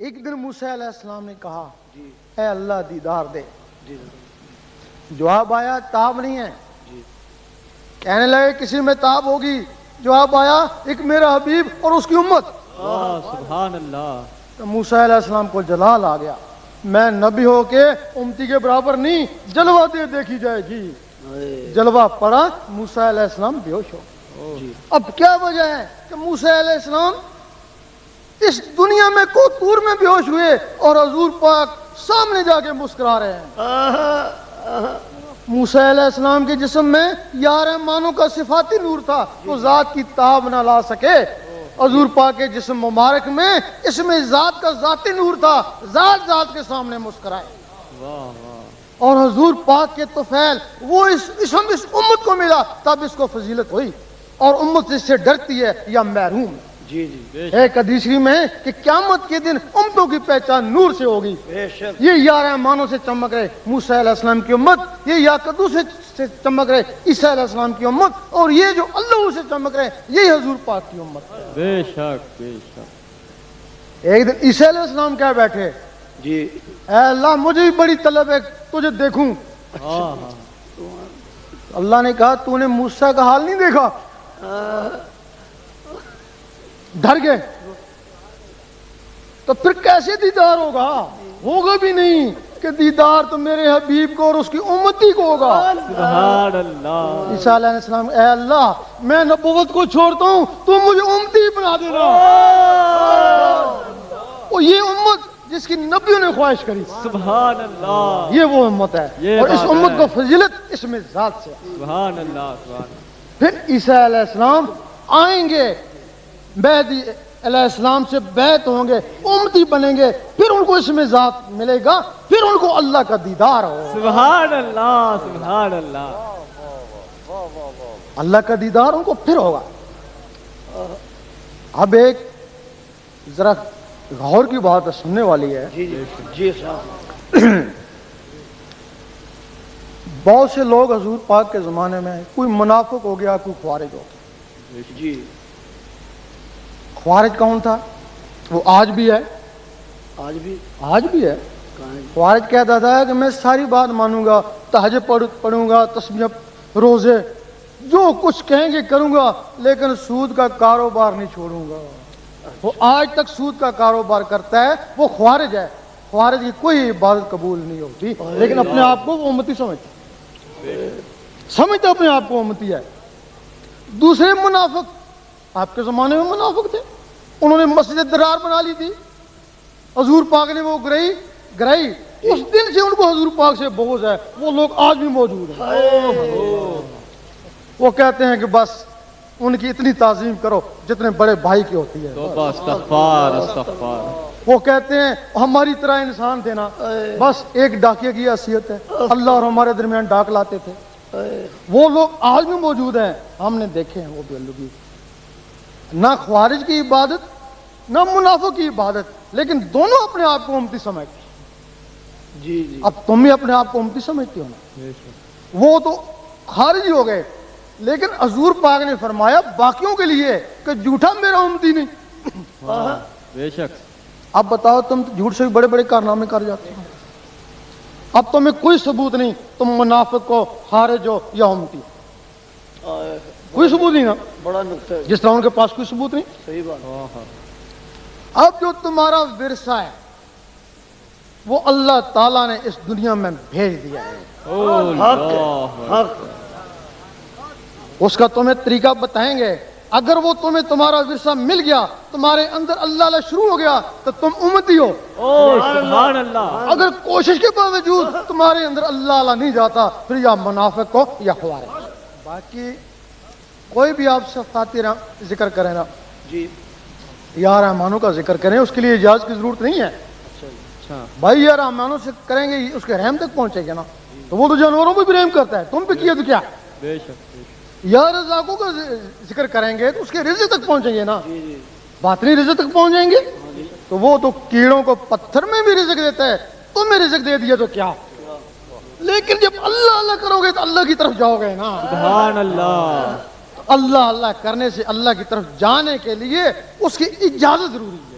ایک دن موسیٰ علیہ السلام نے کہا اے اللہ دیدار دے. جواب آیا تاب نہیں ہے. کہنے لگے کسی میں تاب ہوگی. جواب آیا ایک میرا حبیب اور اس کی امت. سبحان اللہ. تو موسیٰ علیہ السلام کو جلال آ گیا. میں نبی ہو کے امتی کے برابر نہیں, جلوہ دے دیکھی جائے گی. جلوہ پڑا, موسیٰ علیہ السلام بے ہوش ہو. اب کیا وجہ ہے کہ موسیٰ علیہ السلام اس دنیا میں کوتور میں بے ہوش ہوئے اور حضور پاک سامنے جا کے مسکرا رہے ہیں. موسیٰ علیہ السلام کے جسم میں یا رحمانوں کا صفاتی نور تھا تو ذات کی تاب نہ لا سکے. حضور پاک کے جسم مبارک میں اس میں ذات کا ذاتی نور تھا, ذات ذات کے سامنے مسکرائے. اور حضور پاک کے طفیل وہ اس امت کو ملا تب اس کو فضیلت ہوئی, اور امت اس سے ڈرتی ہے یا محروم. ایک حدیث میں کہ قیامت کے دن امتوں کی پہچان نور سے ہوگی. یہ یا رحمانوں سے چمک رہے موسیٰ علیہ السلام کی امت, یہ یا قدو سے چمک رہے عیسیٰ علیہ السلام کی امت, اور یہ جو اللہ سے چمک رہے یہی حضور پاک کی امت. بے شک بے شک. ایک دن عیسیٰ علیہ السلام کہہ بیٹھے اے اللہ مجھے بھی بڑی طلب ہے تجھے دیکھوں. اللہ نے کہا تو نے موسیٰ کا حال نہیں دیکھا. ڈر گئے. تو پھر کیسے دیدار ہوگا؟ ہوگا بھی نہیں کہ دیدار تو میرے حبیب کو اور اس کی امتی کو ہوگا. سبحان اللہ. عیسیٰ علیہ السلام اے اللہ میں نبوت کو چھوڑتا ہوں تو مجھے امتی بنا دینا. اور یہ امت جس کی نبیوں نے خواہش کری, سبحان اللہ, یہ وہ امت ہے, اور اس امت کو فضیلت اس میں ذات سے. سبحان اللہ. پھر عیسیٰ علیہ السلام آئیں گے, مہدی علیہ السلام سے بیعت ہوں گے, امتی بنیں گے, پھر ان کو اس میں ذات ملے گا, پھر ان کو اللہ کا دیدار ہو. سبحان اللہ. سبحان اللہ. اللہ کا دیدار ان کو پھر ہوگا. اب ایک ذرا غور کی بات سننے والی ہے. جی صاحب. بہت سے لوگ حضور پاک کے زمانے میں کوئی منافق ہو گیا, کوئی خوارج ہو گیا. جی خوارج کون تھا؟ وہ آج بھی ہے. آج بھی ہے. خوارج کہتا تھا کہ میں ساری بات مانوں گا, تہجد پڑھوں گا, تسبیح روزے جو کچھ کہیں گے کروں گا, لیکن سود کا کاروبار نہیں چھوڑوں گا. وہ آج تک سود کا کاروبار کرتا ہے, وہ خوارج ہے. خوارج کی کوئی عبادت قبول نہیں ہوتی, لیکن اپنے آپ کو وہ امتی سمجھتا اپنے آپ کو امتی ہے. دوسرے منافق آپ کے زمانے میں منافق تھے, انہوں نے مسجد درار بنا لی تھی. حضور پاک نے وہ گرائی, اس دن سے ان کو حضور پاک سے بغض ہے. وہ لوگ آج بھی موجود ہیں. وہ کہتے ہیں کہ بس ان کی اتنی تعظیم کرو جتنے بڑے بھائی کی ہوتی ہے. استغفار استغفار. وہ کہتے ہیں ہماری طرح انسان تھے نا, بس ایک ڈاکیے کی حیثیت ہے, اللہ اور ہمارے درمیان ڈاک لاتے تھے. وہ لوگ آج بھی موجود ہیں, ہم نے دیکھے ہیں. وہ بے لگی نہ خوارج کی عبادت نہ منافق کی عبادت, لیکن دونوں اپنے آپ کو امتی سمجھتے. جی اب تم بھی اپنے آپ کو امتی سمجھتے ہو نا. وہ تو خارجی ہو گئے, لیکن حضور پاک نے فرمایا باقیوں کے لیے کہ جھوٹا میرا امتی نہیں. بے شک. اب بتاؤ تم جھوٹ سے بھی بڑے بڑے کارنامے کر جاتے ہو. اب تمہیں کوئی ثبوت نہیں تم منافق ہو, خارج ہو یا امتی. کوئی ثبوت نہیں نا. بڑا نقطہ ہے. جس طرح ان کے پاس کوئی ثبوت نہیں. صحیح بات. اب جو تمہارا ورثہ ہے وہ اللہ تعالیٰ نے اس دنیا میں بھیج دیا ہے. اس کا تمہیں طریقہ بتائیں گے. اگر وہ تمہارا ورثہ مل گیا, تمہارے اندر اللہ اللہ شروع ہو گیا تو تم امتی ہو. سبحان اللہ. اگر کوشش کے باوجود تمہارے اندر اللہ اللہ نہیں جاتا, پھر یا منافق ہو یا خوارج. باقی کوئی بھی آپ صفاتی ذکر کریں نا, جی یا رحمانوں کا ذکر کریں, اس کے لیے اجازت کی ضرورت نہیں ہے. بھائی یا رحمانوں سے کریں گے اس کے رحم تک پہنچے گا نا, تو وہ تو جانوروں پہ بھی رحم کرتا ہے, تم پہ کیا تو کیا. بے شک. یا رزاقوں کا ذکر کریں گے تو اس کے رزق تک پہنچیں گے نا, باطنی رزق تک پہنچ جائیں گے. تو وہ تو کیڑوں کو پتھر میں بھی رزق دیتا ہے, تمہیں رزق دے دیا تو کیا. لیکن جب اللہ اللہ کرو گے تو اللہ کی طرف جاؤ گے نا. سبحان اللہ. اللہ اللہ کرنے سے اللہ کی طرف جانے کے لیے اس کی اجازت ضروری ہے.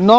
9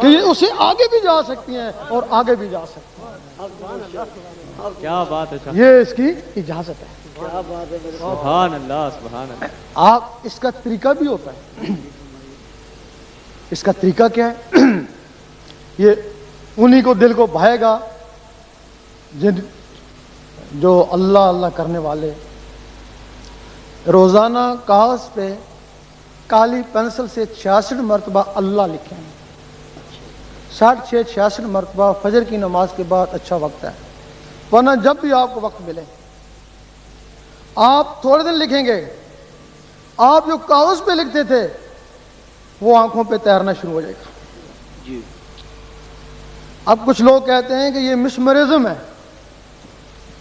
کہ یہ اسے آگے بھی جا سکتی ہیں اور آگے بھی جا سکتی ہیں. کیا بات ہے شاہ. یہ اس کی اجازت ہے. کیا بات ہے میرے سبحان اللہ سبحان اللہ. آپ اس کا طریقہ بھی ہوتا ہے. اس کا طریقہ کیا ہے؟ یہ انہی کو دل کو بھائے گا جو اللہ اللہ کرنے والے روزانہ کاغذ پہ کالی پینسل سے 66 مرتبہ اللہ لکھیں گے. 66 مرتبہ فجر کی نماز کے بعد اچھا وقت ہے، ورنہ جب بھی آپ کو وقت ملے آپ تھوڑے دن لکھیں گے. آپ جو کاغذ پہ لکھتے تھے وہ آنکھوں پہ تیرنا شروع ہو جائے گا. جی اب کچھ لوگ کہتے ہیں کہ یہ مسمرزم ہے.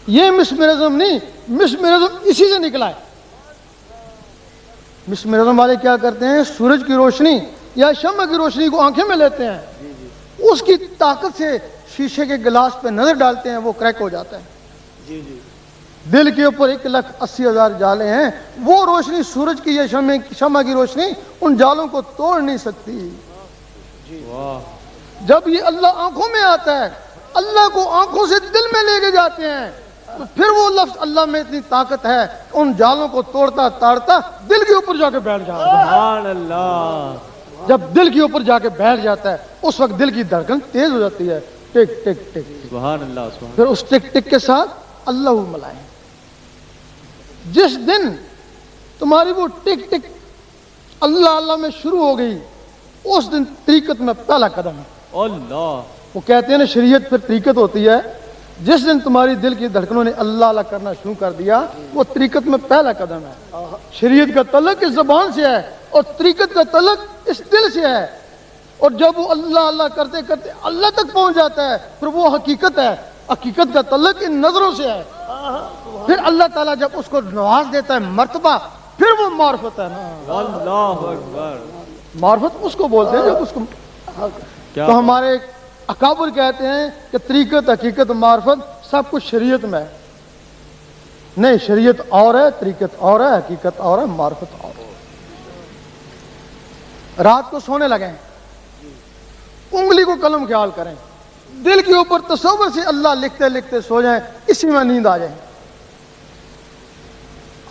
یہ مسمرزم نہیں، مسمرزم اسی سے نکلا ہے. مسمرزم والے کیا کرتے ہیں؟ سورج کی روشنی یا شمع کی روشنی کو آنکھیں میں لیتے ہیں، اس کی طاقت سے شیشے کے گلاس پہ نظر ڈالتے ہیں، وہ کریک ہو جاتا ہے. جی جی دل کے اوپر 1,80,000 جالے ہیں، وہ روشنی سورج کی یا شمع کی روشنی ان جالوں کو توڑ نہیں سکتی. واہ. جب یہ اللہ آنکھوں میں آتا ہے، اللہ کو آنکھوں سے دل میں لے کے جاتے ہیں، تو پھر وہ لفظ اللہ میں اتنی طاقت ہے ان جالوں کو توڑتا تاڑتا دل کے اوپر جا کے بیٹھ جاتا ہے. سبحان اللہ. جب دل کے اوپر جا کے بیٹھ جاتا ہے اس وقت دل کی دھڑکن تیز ہو جاتی ہے. ٹک ٹک ٹک. سبحان اللہ سبحان. پھر اس ٹک ٹک کے ساتھ اللہ ملائیں. جس دن تمہاری وہ ٹک ٹک اللہ اللہ میں شروع ہو گئی اس دن طریقت میں پہلا قدم ہے. اللہ. وہ کہتے ہیں نا شریعت پھر طریقت ہوتی ہے. جس دن تمہاری دل کی دھڑکنوں نے اللہ اللہ کرنا شروع کر دیا وہ طریقت میں پہلا قدم ہے. شریعت کا تعلق اس زبان سے ہے اور طریقت کا تعلق اس دل سے ہے. اور جب وہ اللہ اللہ کرتے کرتے اللہ تک پہنچ جاتا ہے پھر وہ حقیقت ہے. حقیقت کا تعلق ان نظروں سے ہے. پھر اللہ تعالیٰ جب اس کو نواز دیتا ہے مرتبہ پھر وہ معرفت ہے نا. اللہ اکبر. معرفت اس کو بولتے ہیں جب اس کو. کیا تو ہمارے اکابر کہتے ہیں کہ طریقت حقیقت معرفت سب کچھ شریعت میں ہے. نہیں، شریعت اور ہے، طریقت اور ہے، حقیقت اور ہے، معرفت اور ہے. رات کو سونے لگیں، انگلی کو قلم خیال کریں، دل کے اوپر تصور سے اللہ لکھتے لکھتے سو جائیں، اسی میں نیند آ جائے.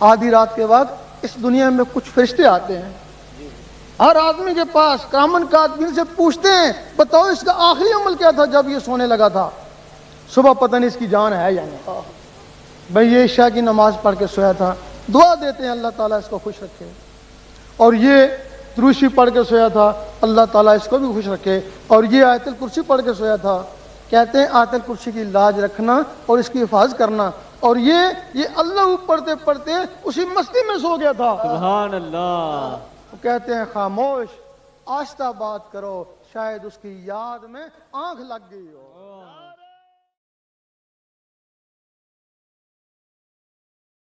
آدھی رات کے بعد اس دنیا میں کچھ فرشتے آتے ہیں، ہر آدمی کے پاس کامن کاتبین سے پوچھتے ہیں بتاؤ اس کا آخری عمل کیا تھا جب یہ سونے لگا تھا. صبح پتہ نہیں اس کی جان ہے یا نہیں. بھئی یہ عشاء کی نماز پڑھ کے سویا تھا، دعا دیتے ہیں اللہ تعالیٰ اس کو خوش رکھے. اور یہ دروشی پڑھ کے سویا تھا، اللہ تعالیٰ اس کو بھی خوش رکھے. اور یہ آیت الکرسی پڑھ کے سویا تھا، کہتے ہیں آیت الکرسی کی لاج رکھنا اور اس کی حفاظت کرنا. اور یہ اللہ پڑھتے پڑھتے اسی مستی میں سو گیا تھا. سبحان اللہ. وہ کہتے ہیں خاموش آہستہ بات کرو، شاید اس کی یاد میں آنکھ لگ گئی ہو.